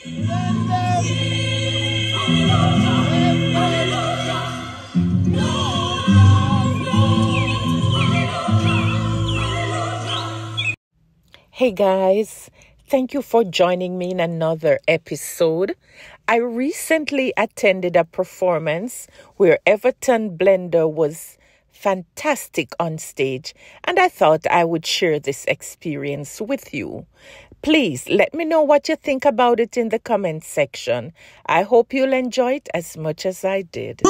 Hey guys, thank you for joining me in another episode. I recently attended a performance where Everton Blender was fantastic on stage, and I thought I would share this experience with you. Please let me know what you think about it in the comment section. I hope you'll enjoy it as much as I did.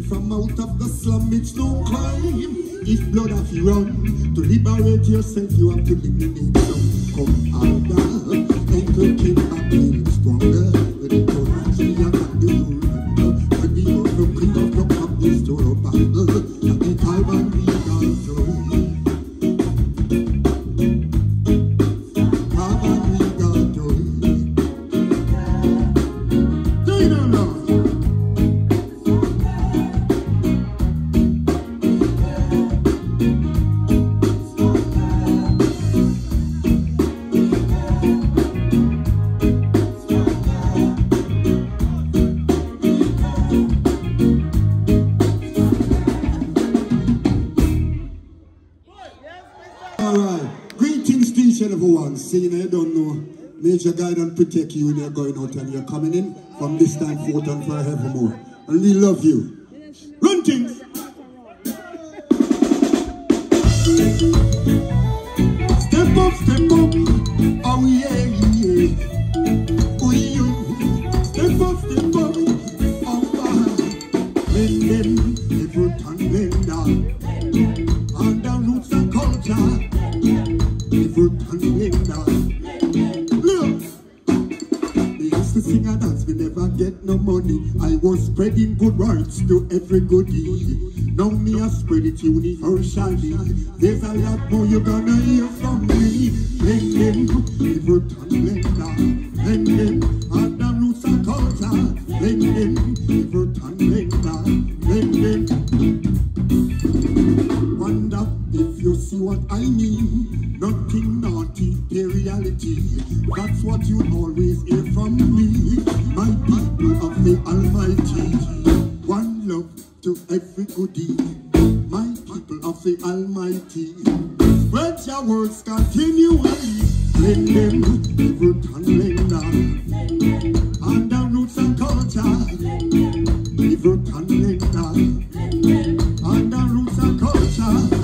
From out of the slum, it's no crime. If blood have you run, to liberate yourself, you have to eliminate some. Come harder, and to keep back feeling stronger. Ready to launch the attack, do you remember? When we were the king of the cup, this to the battle, at the time and we got through. Come and we got through. Do you know love? Everyone, seeing I don't know, Major guide and protect you when you're going out and you're coming in from this time forth and forevermore. And we love you. Run things! Step up, oh yeah, yeah. Oh yeah. Step up, oh wow. Let them Everton Blender and the roots and culture. Everton Blender. Look, they used to sing and dance, we never get no money. I was spreading good words to every goodie. Now me I spread it universally. There's a lot more you're gonna hear from me. Blend them, Everton Blender. Blend them, and the roots and culture. Blend them, Everton Blender. Blend them. Wonder if you see what I mean. Nothing naughty, the reality. That's what you always hear from me. My people of the Almighty. One love to every goodie. My people of the Almighty. Spread your words continually. Blend them, Everton Blender. And the roots and culture. Everton Blender. And the roots and culture.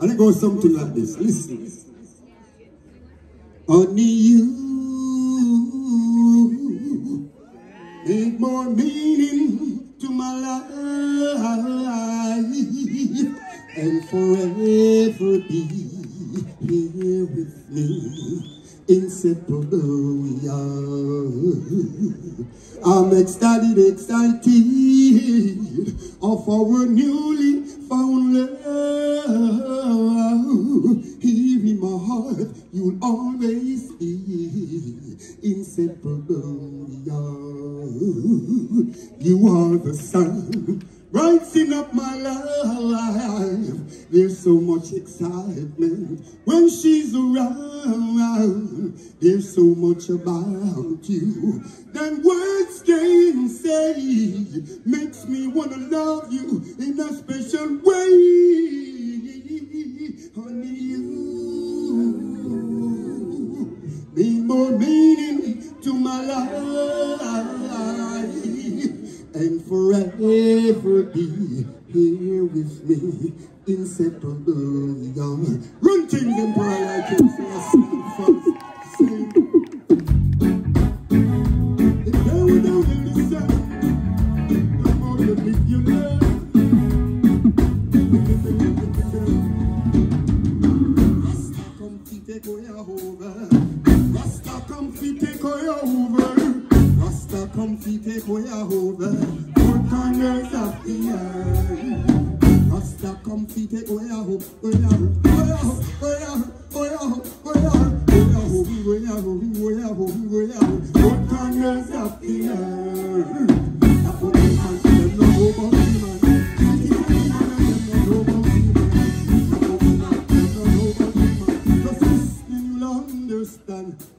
And it goes something like this. Listen. Only you make more meaning to my and forever be here with me. Inseparable we are. I'm excited of our newly found love. Here in my heart, you'll always be. Inseparable we are. You are the sun rising up my life. There's so much excitement when she's around. There's so much about you that words can say. Makes me want to love you in a special way. Honey, you mean more meaning to my life, and forever be here with me. Inseparable we are. Run things and pray like him, so I sing first. Sing. If they were down in the sun, come on and live your love. Rasta come fi take you over. Rasta come fi take you over. Rasta come fi take you over. Four corners of the earth. Rasta come fi take you over. Four corners of the earth.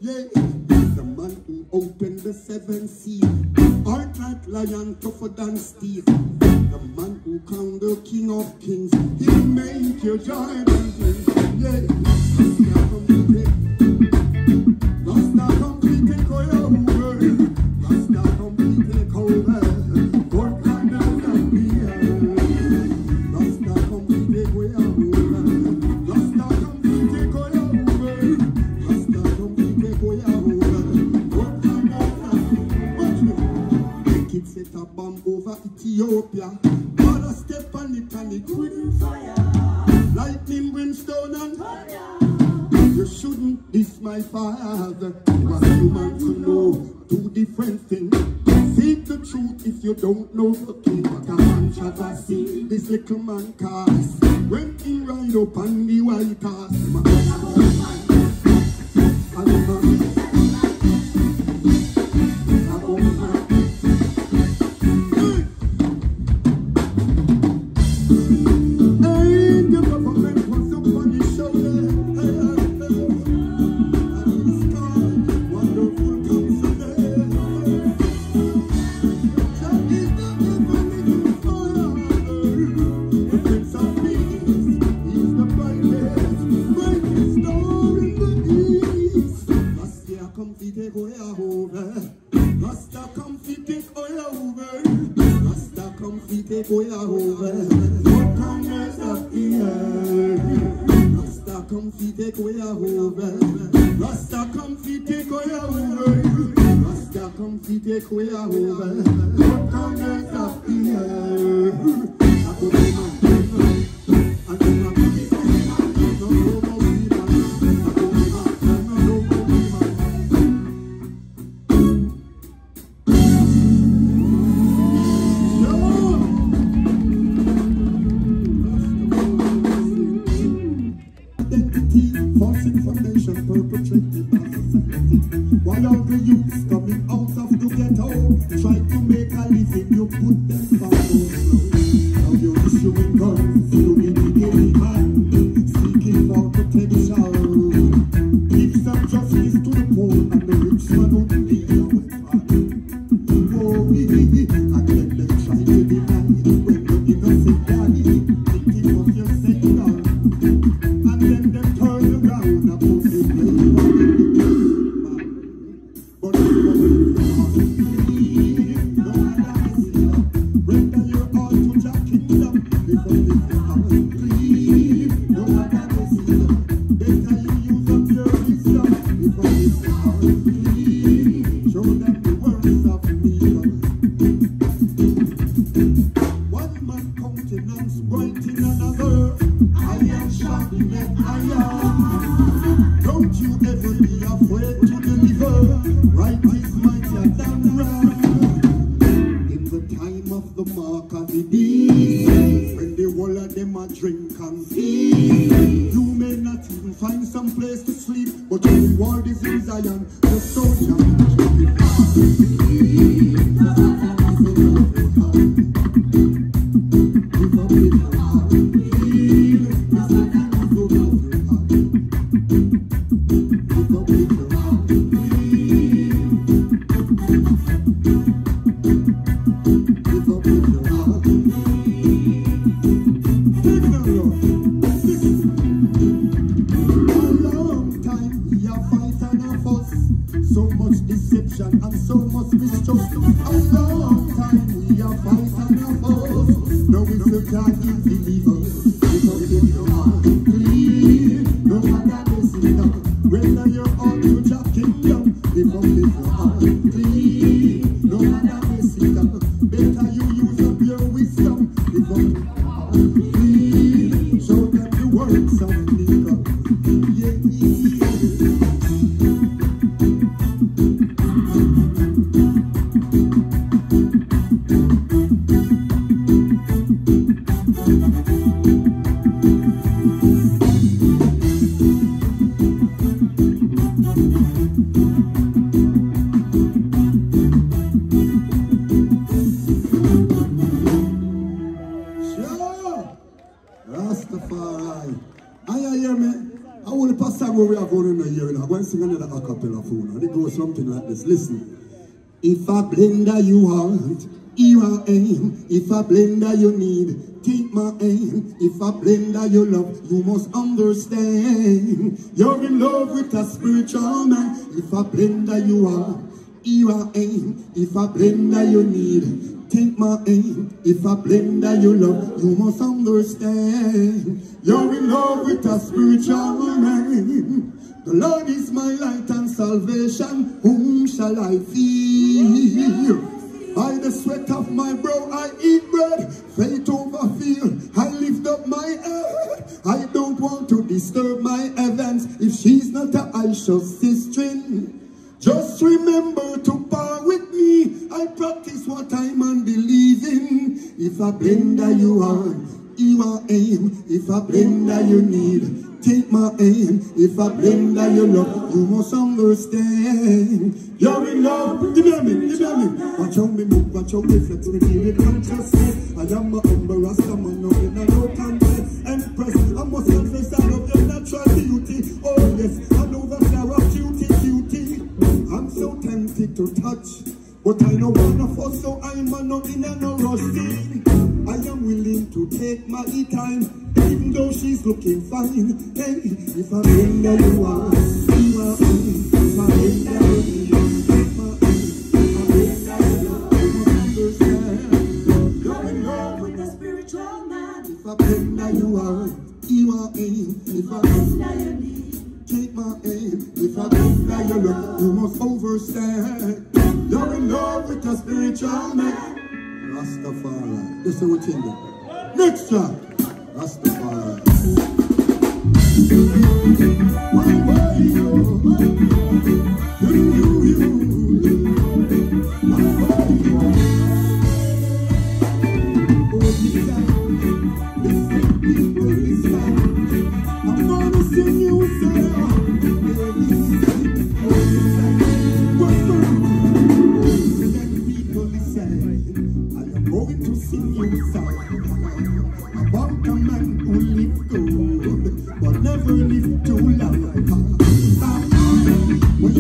Yeah, the man who opened the seven seas, heart like lion, tougher than steel. The man who crowned the King of Kings, he'll make your giant things. Yeah, Rasta come to take, Rasta come to take over, Rasta come to take over. Four corners of the earth, Rasta come to take over, Rasta come to take over. Set a bomb over Ethiopia. God a step on it and it will fire. Lightning, brimstone and fire. You shouldn't diss my father. You are human to know two different things. Seek the truth if you don't know the king. What a controversy this little man cast when he ride up on the white horse. Rasta come fi take all over. Rasta come fi take all over. Four corners of the earth. Rasta come fi take all over. Rasta come fi take all over. Rasta come fi take all over. Four corners of the earth. False information perpetrated by society. While all the youths coming out of the ghetto try to make a living, you put them down. Now you're issuing guns, you will be getting high, seeking more protection. Give some justice to the poor and the rich man who need our fight. Oh, and then they try to deny when the innocent die, thinking of your Savior. And then they turn around and put the blame on the but it's no one render your heart to off the mark of the beast. When the whole of them a drink and feed, you may not even find some place to sleep, but your reward is in Zion, the soldier. And so much mistrust. A long time we are fighting our foes. Now it's the time to deliver. Because if your heart clean, no matter the sin, whether you're on to your kingdom, because if your heart clean, no matter the sin, better you use up your wisdom. Because if your heart clean, show them the works of liquor. Yeah. Rastafari. I hear me. I want to pass out where we are going in the year. I'm going to sing another a cappella for now. It goes something like this. Listen. If a blender you want, here I am. If a blender you need, take my aim. If a blender you love, you must understand. You're in love with a spiritual man. If a blender you want, here I am. If a blender you need, take my aim. If a blender you love, you must understand. You're in love with a spiritual man. The Lord is my light and salvation. Whom shall I fear? By the sweat of my brow I eat bread. Faith over fear, I lift up my head. I don't want to disturb my heavens. If she's not a righteous sister, just remember to par with me. I practice what I'm unbelieving. If a blender you are, you are aim. If a blender you need, take my aim. If a blender you love, you must understand. You're in love. Give me a minute, give me a minute. Watch how me move, watch how me flex. Me feel it consciousness. I am a humble rasta man, now in a no contest. Empress, I must confess I love your natural beauty. Oh yes, I know that you're a cutie. I'm so tempted to touch, but I know one of us, so I'm not in a no rush thing. I am willing to take my time, even though she's looking fine. Hey, if I bring that you are, you are me. If I bring that you take my aim. If I bring that you understand. You're in love with a spiritual man. If I bring that you are aim. If I bring that you need, take my aim. If I bring that you love, you must understand. You're in love with a spiritual man. Rastafari. This is what you do. Next track. Rastafari. I'm gonna sing you a song. Going to sing you a song about a man who lived good, but never lived too long. When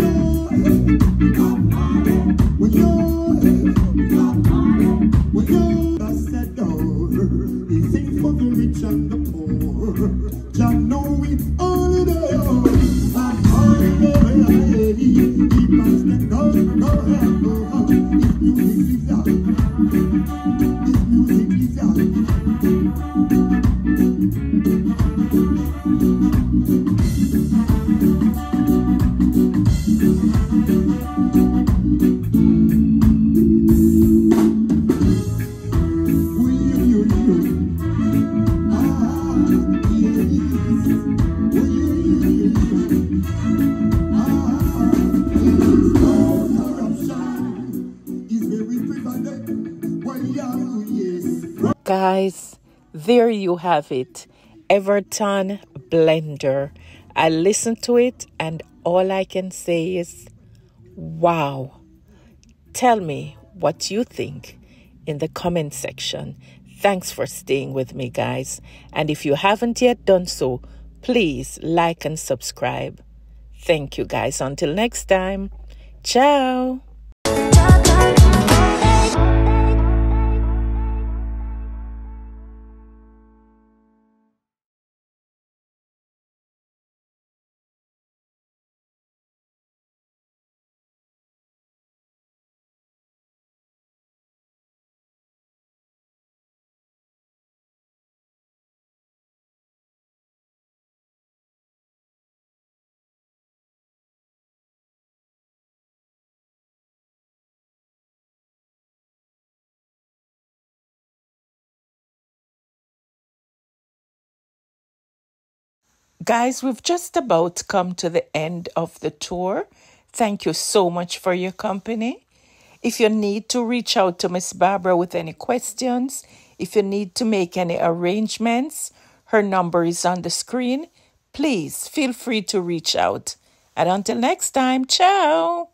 you're said door, he sings for the rich and the poor. Jah know it all the day. He must go. His music lives out. His music lives out. Ah. Guys, there you have it. Everton Blender. I listened to it and all I can say is, wow. Tell me what you think in the comment section. Thanks for staying with me, guys. And if you haven't yet done so, please like and subscribe. Thank you, guys. Until next time. Ciao. Guys, we've just about come to the end of the tour. Thank you so much for your company. If you need to reach out to Miss Barbara with any questions, if you need to make any arrangements, her number is on the screen. Please feel free to reach out. And until next time, ciao.